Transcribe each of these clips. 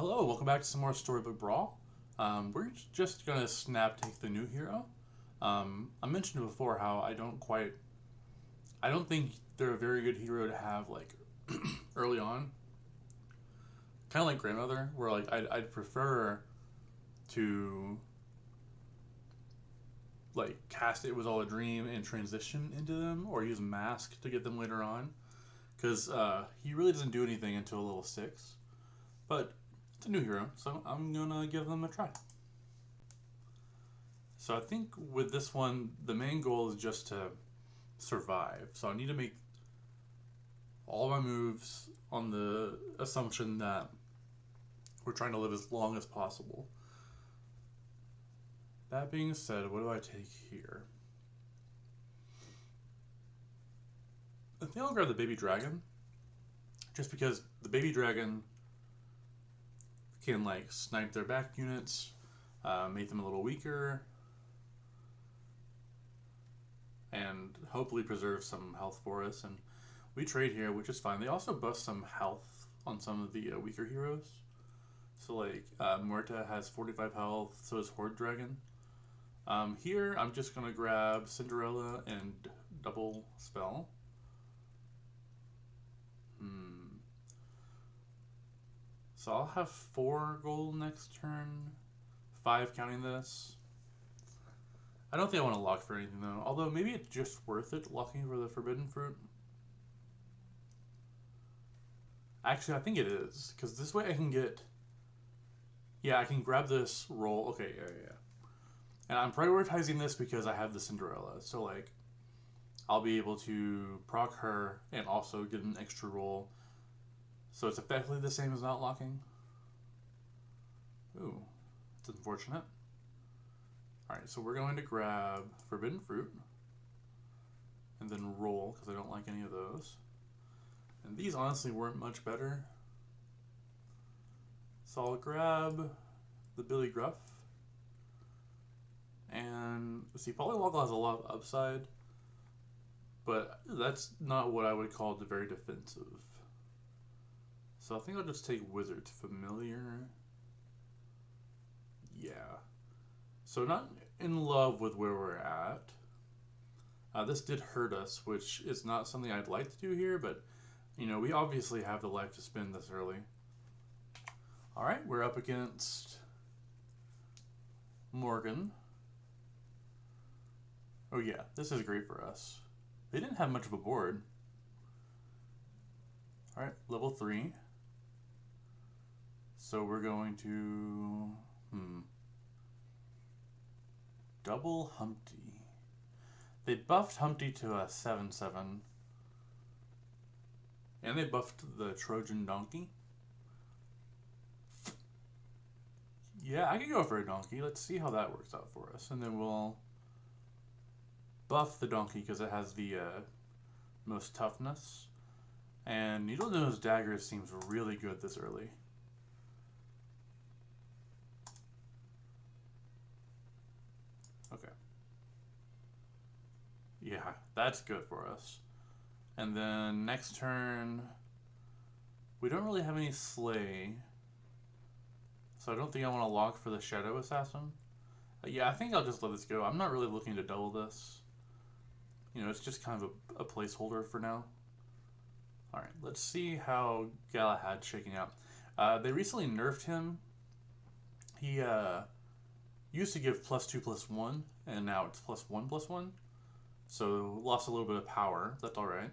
Hello, welcome back to some more Storybook Brawl. We're just gonna snap take the new hero. I mentioned before how I don't think they're a very good hero to have like early on. Kind of like grandmother, where like I'd prefer to like cast it was all a dream and transition into them, or use mask to get them later on, because he really doesn't do anything until level 6. But it's a new hero, so I'm gonna give them a try. So I think with this one, the main goal is just to survive. So I need to make all my moves on the assumption that we're trying to live as long as possible. That being said, what do I take here? I think I'll grab the baby dragon, just because the baby dragon can like snipe their back units, make them a little weaker, and hopefully preserve some health for us. And we trade here, which is fine. They also buff some health on some of the weaker heroes. So like Muerta has 45 health, so does Horde Dragon. Here I'm just gonna grab Cinderella and double spell. So I'll have 4 gold next turn, 5 counting this. I don't think I want to lock for anything though, although maybe it's just worth it locking for the forbidden fruit. Actually, I think it is, because this way I can get... Yeah, I can grab this roll. Okay, yeah. And I'm prioritizing this because I have the Cinderella, so like I'll be able to proc her and also get an extra roll. So it's effectively the same as not locking. Ooh, it's unfortunate. Alright, so we're going to grab Forbidden Fruit and then roll, because I don't like any of those. And these honestly weren't much better. So I'll grab the Billy Gruff. And see, Polywoggle has a lot of upside, but that's not what I would call the very defensive. So I think I'll just take Wizard's Familiar. Yeah. So not in love with where we're at. This did hurt us, which is not something I'd like to do here, but you know, we obviously have the life to spend this early. Alright, we're up against Morgan. Oh yeah, this is great for us. They didn't have much of a board. Alright, level 3. So we're going to... Double Humpty. They buffed Humpty to a 7/7. And they buffed the Trojan Donkey. Yeah, I could go for a donkey. Let's see how that works out for us. And then we'll buff the donkey because it has the most toughness. And Needle Nose Dagger seems really good this early. Okay. Yeah, that's good for us. And then next turn, we don't really have any Slay. So I don't think I want to lock for the Shadow Assassin. Yeah, I think I'll just let this go. I'm not really looking to double this. You know, it's just kind of a placeholder for now. Alright, let's see how Galahad's shaking out. They recently nerfed him. He used to give +2/+1, and now it's +1/+1. So lost a little bit of power. That's alright.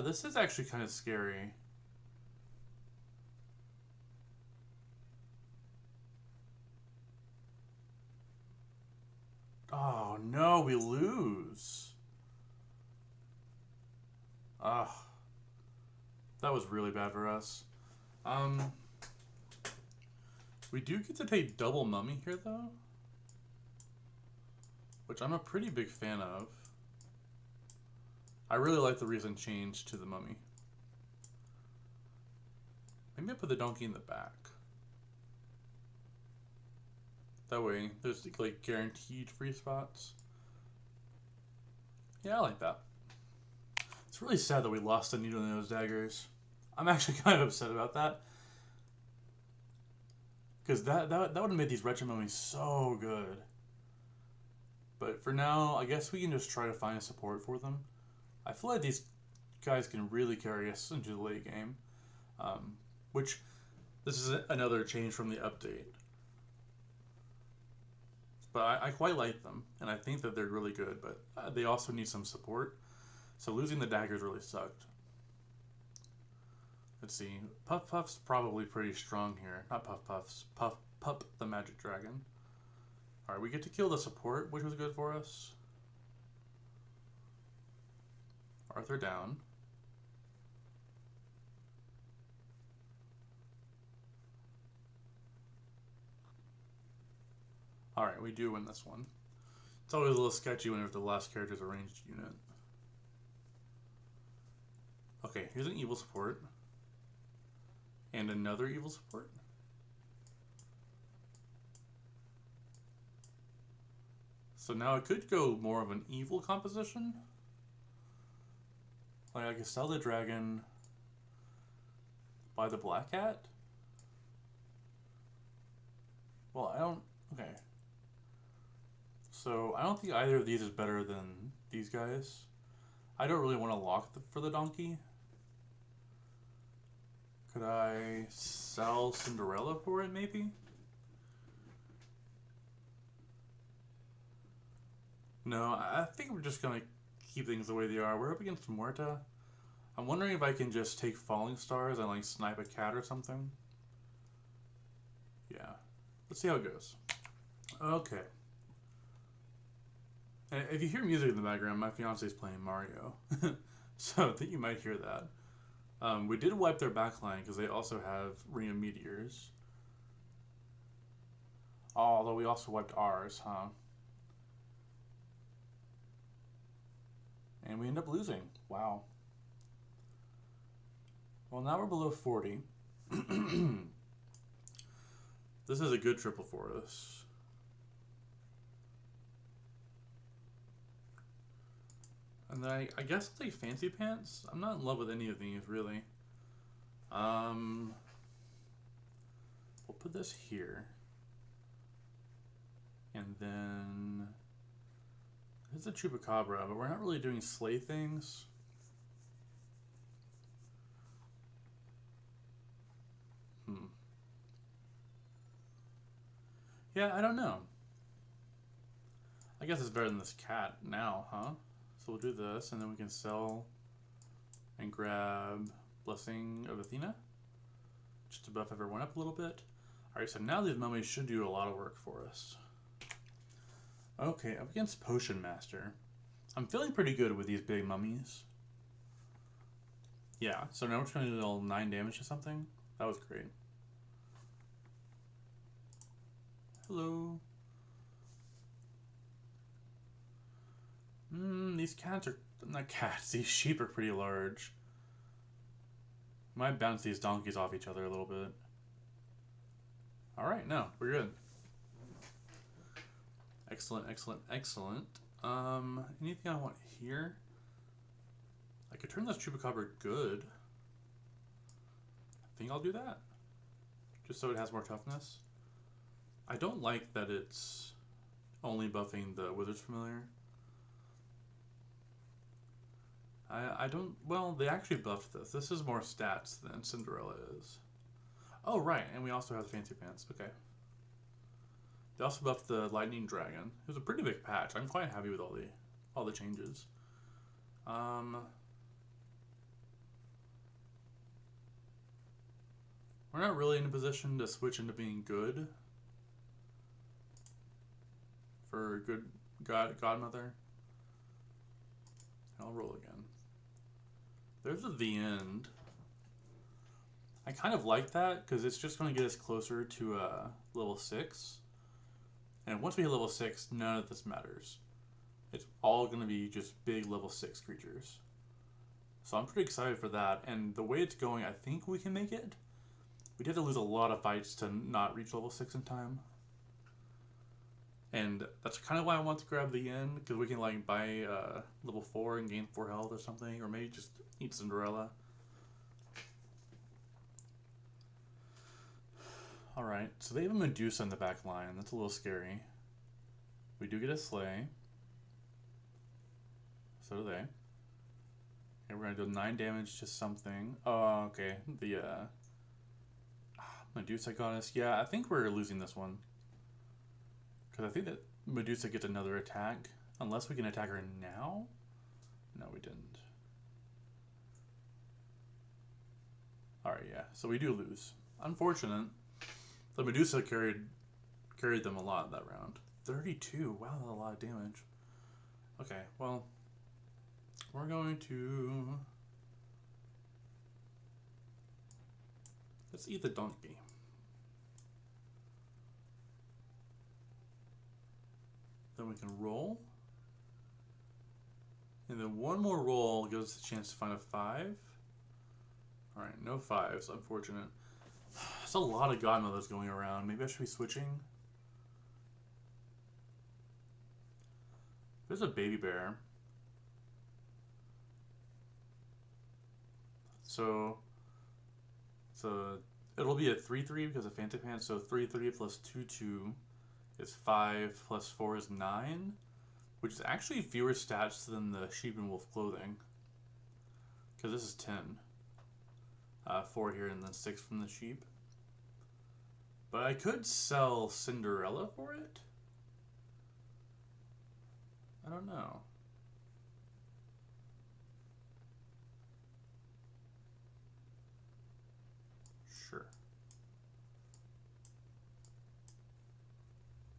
This is actually kind of scary. Oh no, we lose. Ugh. That was really bad for us. We do get to take double mummy here though, which I'm a pretty big fan of. I really like the recent change to the mummy. Maybe I put the donkey in the back. That way, there's like guaranteed free spots. Yeah, I like that. It's really sad that we lost the Needle Nose Daggers. I'm actually kind of upset about that. Because that would have made these wretched mummies so good. But for now, I guess we can just try to find a support for them. I feel like these guys can really carry us into the late game. Which, this is another change from the update. But I quite like them, and I think that they're really good, but they also need some support. So losing the daggers really sucked. Let's see. Puff Puff's probably pretty strong here. Not Puff Puff's. Pup the Magic Dragon. Alright, we get to kill the support, which was good for us. Arthur down. Alright, we do win this one. It's always a little sketchy whenever the last character's a ranged unit. Okay, here's an evil support. And another evil support. So now I could go more of an evil composition. Like I could sell the dragon, buy the black cat. Well, I don't. Okay. So I don't think either of these is better than these guys. I don't really want to lock for the donkey. Could I sell Cinderella for it, maybe? No, I think we're just going to keep things the way they are. We're up against Muerta. I'm wondering if I can just take Falling Stars and like snipe a cat or something. Yeah. Let's see how it goes. Okay. And if you hear music in the background, my fiance is playing Mario. So I think you might hear that. We did wipe their backline because they also have Ring of Meteors. Although we also wiped ours, huh? And we end up losing. Wow. Well, now we're below 40. This is a good triple for us. And then I guess I'll take Fancy Pants. I'm not in love with any of these, really. We'll put this here. And then... It's a Chupacabra, but we're not really doing slay things. Yeah, I don't know. I guess it's better than this cat now, huh? So we'll do this, and then we can sell and grab Blessing of Athena. Just to buff everyone up a little bit. Alright, so now these mummies should do a lot of work for us. Okay, up against Potion Master. I'm feeling pretty good with these big mummies. Yeah, so now we're just going to do 9 damage or something. That was great. Hello. These cats are... Not cats, these sheep are pretty large. Might bounce these donkeys off each other a little bit. Alright, no, we're good. Excellent, excellent, excellent. Anything I want here? I could turn this Chupacabra good. I think I'll do that. Just so it has more toughness. I don't like that it's only buffing the Wizard's Familiar. I don't... Well, they actually buffed this. This is more stats than Cinderella is. Oh, right, and we also have the Fancy Pants. Okay. They also buffed the Lightning Dragon. It was a pretty big patch. I'm quite happy with all the changes. We're not really in a position to switch into being good. For a good godmother. I'll roll again. There's the end. I kind of like that because it's just going to get us closer to level 6. And once we hit level 6, none of this matters. It's all going to be just big level 6 creatures. So I'm pretty excited for that. And the way it's going, I think we can make it. We'd have to lose a lot of fights to not reach level 6 in time. And that's kind of why I want to grab the end, because we can like buy level 4 and gain 4 health or something, or maybe just eat Cinderella. Alright. Alright, so they have a Medusa in the back line. That's a little scary. We do get a Slay. So do they. Okay, we're going to do 9 damage to something. Oh, okay. The Medusa Goddess. Yeah, I think we're losing this one. Because I think that Medusa gets another attack. Unless we can attack her now? No, we didn't. Alright, yeah. So we do lose. Unfortunate. The Medusa carried them a lot that round. 32. Wow, that's a lot of damage. Okay, well, we're going to... Let's eat the donkey. Then we can roll. And then one more roll gives us a chance to find a 5. Alright, no 5s, unfortunate. There's a lot of godmothers going around. Maybe I should be switching. There's a baby bear. So it'll be a 3-3 because of Phantom Hand. So 3-3 plus 2-2 is 5 plus 4 is 9, which is actually fewer stats than the sheep and wolf clothing. Because this is 10. 4 here and then 6 from the sheep. But I could sell Cinderella for it? I don't know. Sure.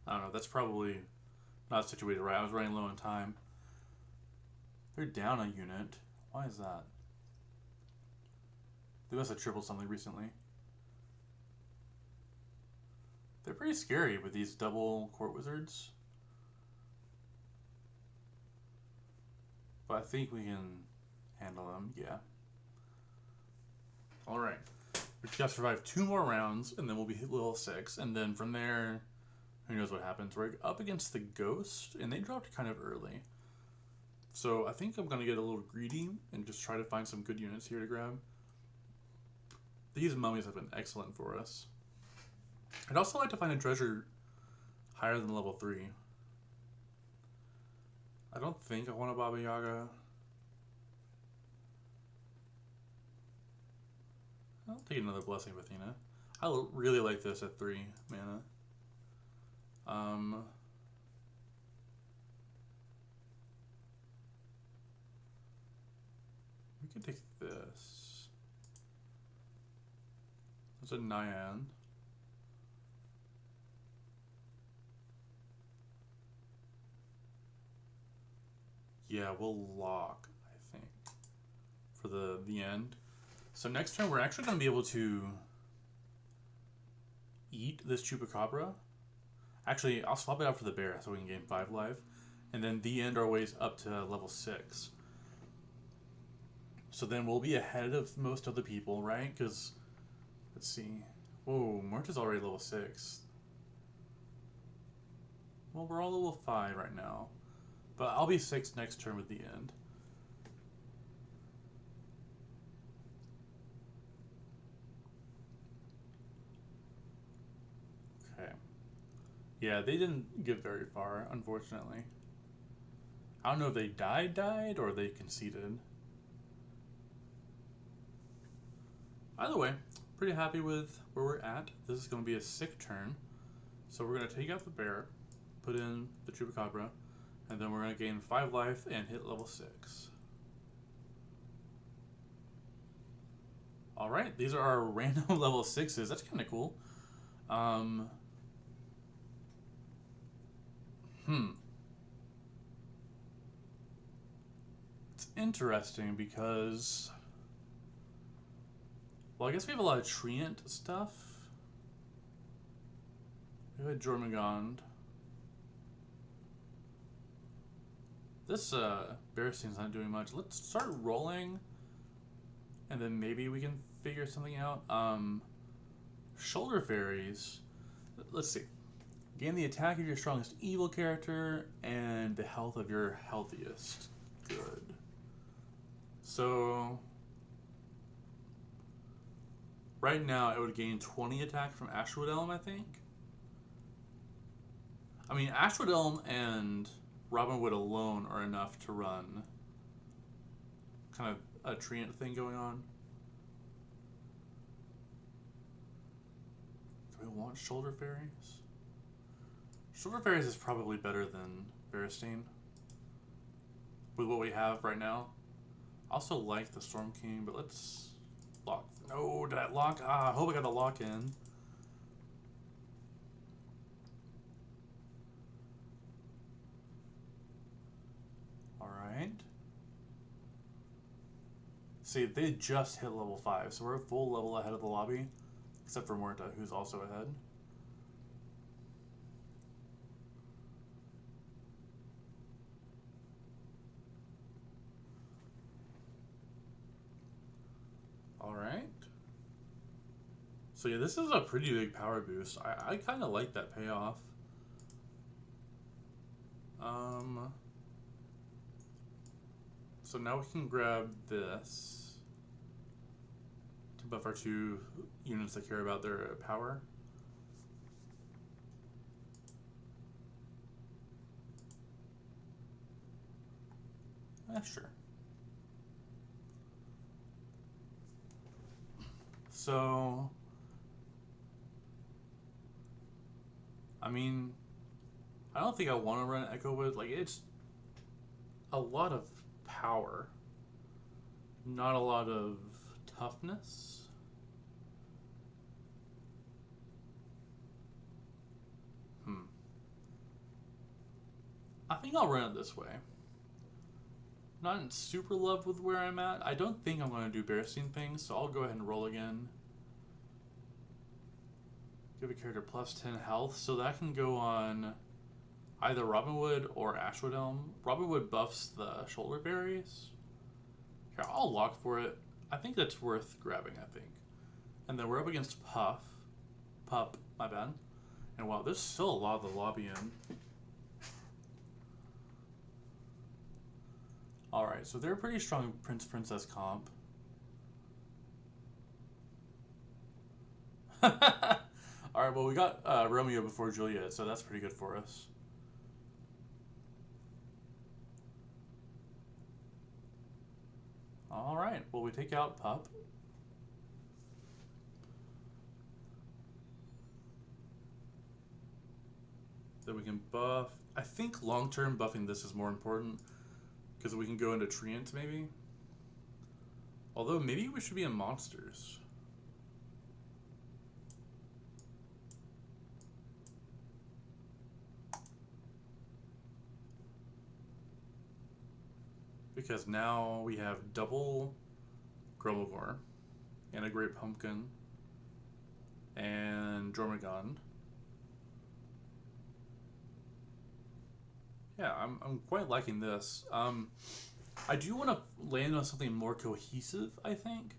I don't know, that's probably not situated right. I was running low on time. They're down a unit. Why is that? They must have tripled something recently. They're pretty scary with these double court wizards. But I think we can handle them, yeah. Alright. We just got to survive 2 more rounds, and then we'll be hit level 6. And then from there, who knows what happens. We're up against the ghost, and they dropped kind of early. So I think I'm going to get a little greedy and just try to find some good units here to grab. These mummies have been excellent for us. I'd also like to find a treasure higher than level 3. I don't think I want a Baba Yaga. I'll take another Blessing of Athena. I really like this at 3 mana. We could take this. That's a Nyan. Yeah, we'll lock, I think, for the end. So next turn, we're actually going to be able to eat this Chupacabra. Actually, I'll swap it out for the bear so we can gain 5 life. And then the end our ways up to level 6. So then we'll be ahead of most of the people, right? Because, let's see. Whoa, March is already level 6. Well, we're all level 5 right now. But I'll be 6 next turn with the end. Okay. Yeah, they didn't get very far, unfortunately. I don't know if they died, or they conceded. Either way, pretty happy with where we're at. This is going to be a sick turn. So we're going to take out the bear, put in the Chupacabra, and then we're going to gain 5 life and hit level 6. Alright, these are our random level 6s. That's kind of cool. It's interesting because... Well, I guess we have a lot of Treant stuff. We have a Jormungand. This Bearstein's not doing much. Let's start rolling, and then maybe we can figure something out. Shoulder Fairies. Let's see. Gain the attack of your strongest evil character and the health of your healthiest. Good. So Right now, it would gain 20 attack from Ashwood Elm, I think. I mean, Ashwood Elm and Robinwood alone are enough to run kind of a treant thing going on. Do we want Shoulder Fairies? Shoulder Fairies is probably better than Berestein with what we have right now. I also like the Storm King, but let's lock. No, did I lock? Ah, I hope I got the lock in. Alright. See, they just hit level 5, so we're a full level ahead of the lobby. Except for Muerta, who's also ahead. Alright. So yeah, this is a pretty big power boost. I kind of like that payoff. So now we can grab this to buff our 2 units that care about their power. Sure. So, I mean, I don't think I want to run Echo Wood. Like, it's a lot of power, not a lot of toughness. I think I'll run it this way. Not in super love with where I'm at. I don't think I'm going to do Berestein things, so I'll go ahead and roll again. Give a character plus 10 health, so that can go on either Robinwood or Ashwood Elm. Robinwood buffs the Shoulder Berries. Here, I'll lock for it. I think that's worth grabbing, I think. And then we're up against Pup, my bad. And wow, there's still a lot of the lobby in. Alright, so they're a pretty strong Prince-Princess comp. Alright, well we got Romeo before Juliet, so that's pretty good for us. Alright, well we take out Pup. Then we can buff. I think long-term buffing this is more important, because we can go into Treant maybe. Although maybe we should be in Monsters. Because now we have double Gromagor and a Great Pumpkin and Jormungand. Yeah, I'm quite liking this. I do want to land on something more cohesive, I think.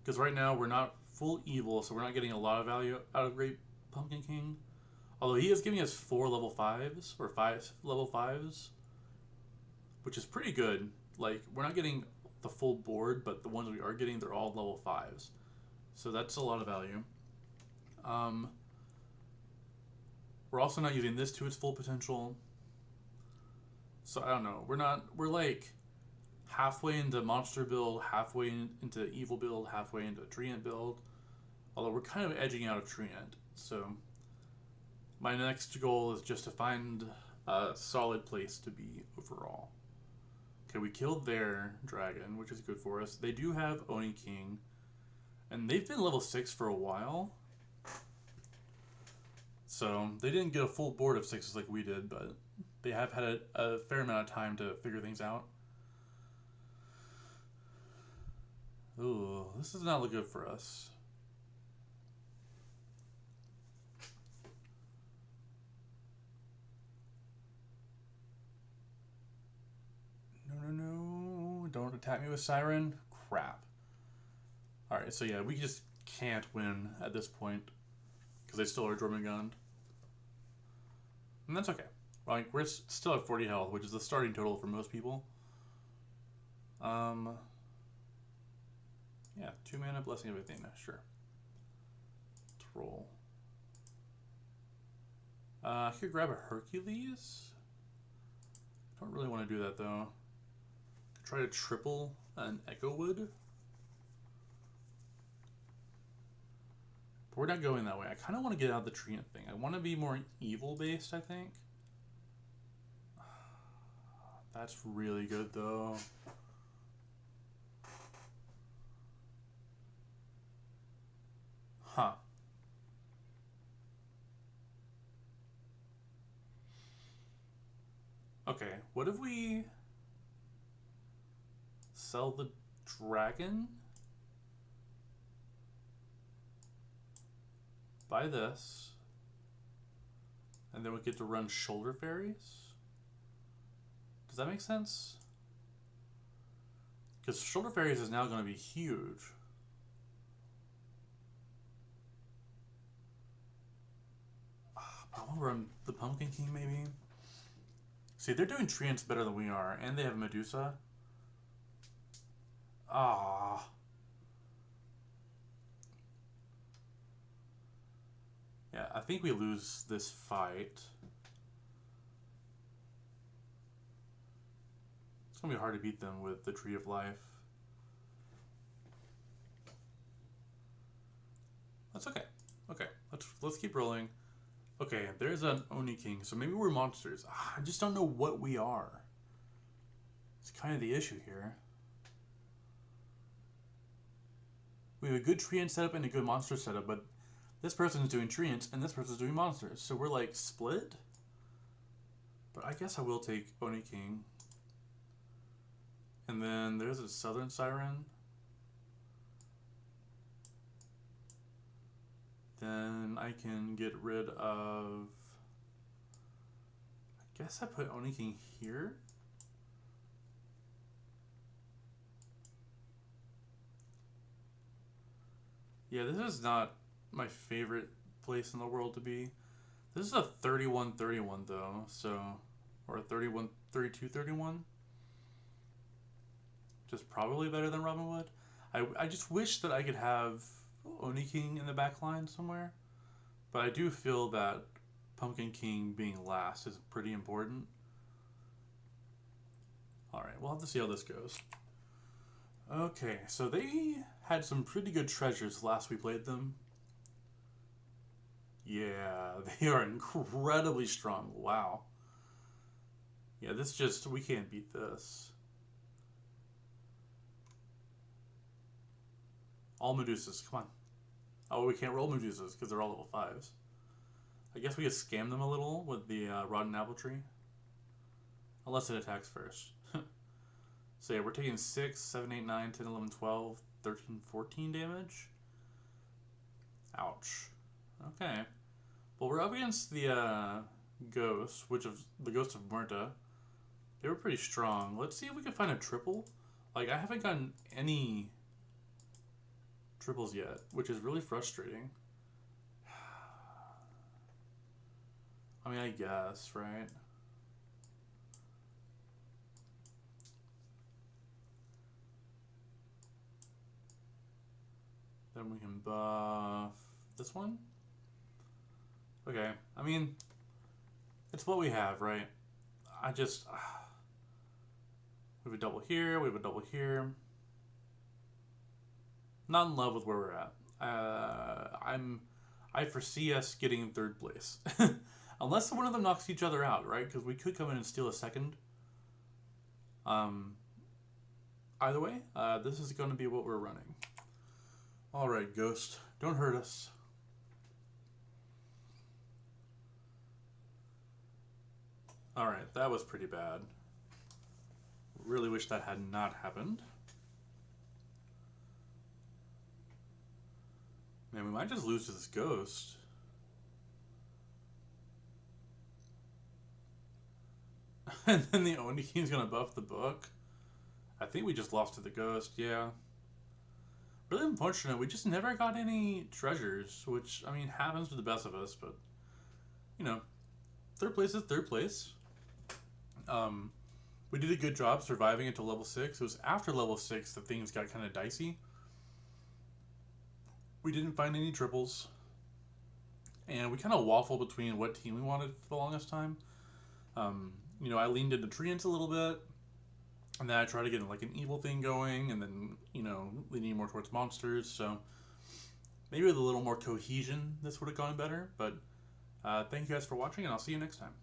Because right now we're not full evil, so we're not getting a lot of value out of Great Pumpkin King. Although he is giving us 4 level 5s, or 5 level 5s. Which is pretty good. Like, we're not getting the full board, but the ones we are getting, they're all level 5s. So that's a lot of value. We're also not using this to its full potential. So I don't know. We're like halfway into monster build, halfway into evil build, halfway into Treant build. Although we're kind of edging out of Treant. So my next goal is just to find a solid place to be overall. Okay, we killed their dragon, which is good for us. They do have Oni King, and they've been level 6 for a while. So they didn't get a full board of 6s like we did, but they have had a fair amount of time to figure things out. Ooh, this does not look good for us. No. Don't attack me with Siren. Crap. Alright, so yeah, we just can't win at this point. Because they still are Jormungand. And that's okay. Like, we're still at 40 health, which is the starting total for most people. Yeah, 2 mana, Blessing of Athena, sure. Let's roll. I could grab a Hercules. Don't really want to do that though. Try to triple an Echo Wood. But we're not going that way. I kind of want to get out of the treant thing. I want to be more evil based, I think. That's really good though. Huh. Okay, what if we sell the dragon? Buy this. And then we get to run shoulder fairies? Does that make sense? Because shoulder fairies is now going to be huge. I want to run the Pumpkin King maybe. See, they're doing treants better than we are, and they have Medusa. Ah. Yeah, I think we lose this fight. It's gonna be hard to beat them with the Tree of Life. That's okay. Okay, let's keep rolling. Okay, there's an Oni King, so maybe we're monsters. I just don't know what we are. It's kind of the issue here. We have a good treant setup and a good monster setup, but this person's doing treants and this person's doing monsters. So we're like split? But I guess I will take Oni King. And then there's a Southern Siren. Then I can get rid of... I guess I put Oni King here. Yeah, this is not my favorite place in the world to be. This is a 31-31 though, so... Or a 32-31. Just probably better than Robin Wood. I just wish that I could have Oni King in the back line somewhere. But I do feel that Pumpkin King being last is pretty important. Alright, we'll have to see how this goes. Okay, so they had some pretty good treasures last we played them. Yeah, they are incredibly strong. Wow. Yeah, this just... we can't beat this. All Medusas, come on. Oh, we can't roll Medusas because they're all level 5s. I guess we could scam them a little with the Rotten Apple Tree. Unless it attacks first. So yeah, we're taking 6, 7, 8, 9, 10, 11, 12, 13, 14 damage. Ouch. Okay. Well, we're up against the ghosts, the ghosts of Muerta. They were pretty strong. Let's see if we can find a triple. Like, I haven't gotten any triples yet, which is really frustrating. I mean, I guess, right? Then we can buff this one. Okay, I mean, it's what we have, right? I just... we have a double here, we have a double here. Not in love with where we're at. I foresee us getting in third place. Unless one of them knocks each other out, right? Because we could come in and steal a second. Either way, this is going to be what we're running. Alright, Ghost. Don't hurt us. Alright, that was pretty bad. Really wish that had not happened. Man, we might just lose to this Ghost. And then the Oni King's gonna buff the book. I think we just lost to the Ghost, yeah. Really unfortunate, we just never got any treasures, which, I mean, happens to the best of us, but, you know, third place is third place. We did a good job surviving until level 6. It was after level 6 that things got kind of dicey. We didn't find any triples, and we kind of waffled between what team we wanted for the longest time. You know, I leaned into treants a little bit, and then I tried to get like an evil thing going, and then, you know, leaning more towards monsters. So maybe with a little more cohesion, this would have gone better. But thank you guys for watching, and I'll see you next time.